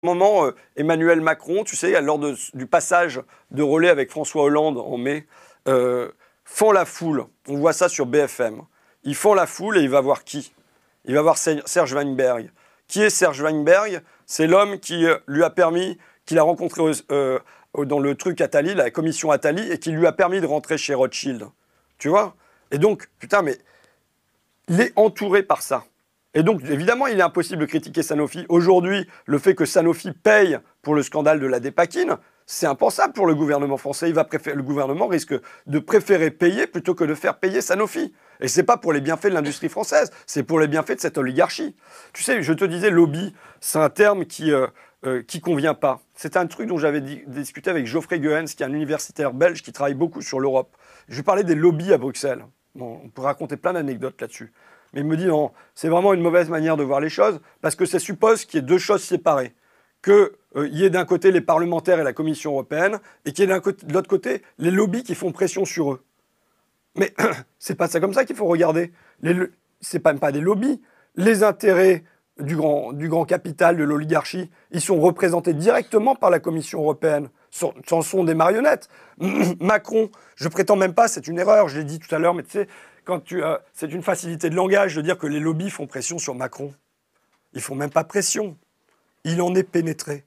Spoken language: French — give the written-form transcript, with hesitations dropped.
moment, Emmanuel Macron, tu sais, lors du passage de relais avec François Hollande en mai, font la foule. On voit ça sur BFM. Ils font la foule et il va voir qui? Il va voir Serge Weinberg. Qui est Serge Weinberg? C'est l'homme qui lui a permis, qu'il a rencontré dans le truc Attali, la commission Attali, et qui lui a permis de rentrer chez Rothschild. Tu vois? Et donc, putain, mais il est entouré par ça. Et donc, évidemment, il est impossible de critiquer Sanofi. Aujourd'hui, le fait que Sanofi paye pour le scandale de la Dépakine, c'est impensable pour le gouvernement français. Le gouvernement risque de préférer payer plutôt que de faire payer Sanofi. Et c'est pas pour les bienfaits de l'industrie française, c'est pour les bienfaits de cette oligarchie. Tu sais, je te disais, lobby, c'est un terme qui convient pas. C'est un truc dont j'avais discuté avec Geoffrey Goens, qui est un universitaire belge qui travaille beaucoup sur l'Europe. Je lui parlais des lobbies à Bruxelles. Bon, on peut raconter plein d'anecdotes là-dessus. Mais il me dit non, c'est vraiment une mauvaise manière de voir les choses, parce que ça suppose qu'il y ait deux choses séparées. Qu'il y ait d'un côté les parlementaires et la Commission européenne, et qu'il y ait de l'autre côté les lobbies qui font pression sur eux. Mais c'est pas ça comme ça qu'il faut regarder. C'est pas des lobbies. Les intérêts du grand capital, de l'oligarchie, ils sont représentés directement par la Commission européenne. Ce sont des marionnettes. Macron, je prétends même pas, c'est une erreur, je l'ai dit tout à l'heure, mais tu sais, c'est une facilité de langage de dire que les lobbies font pression sur Macron. Ils font même pas pression. Il en est pénétré.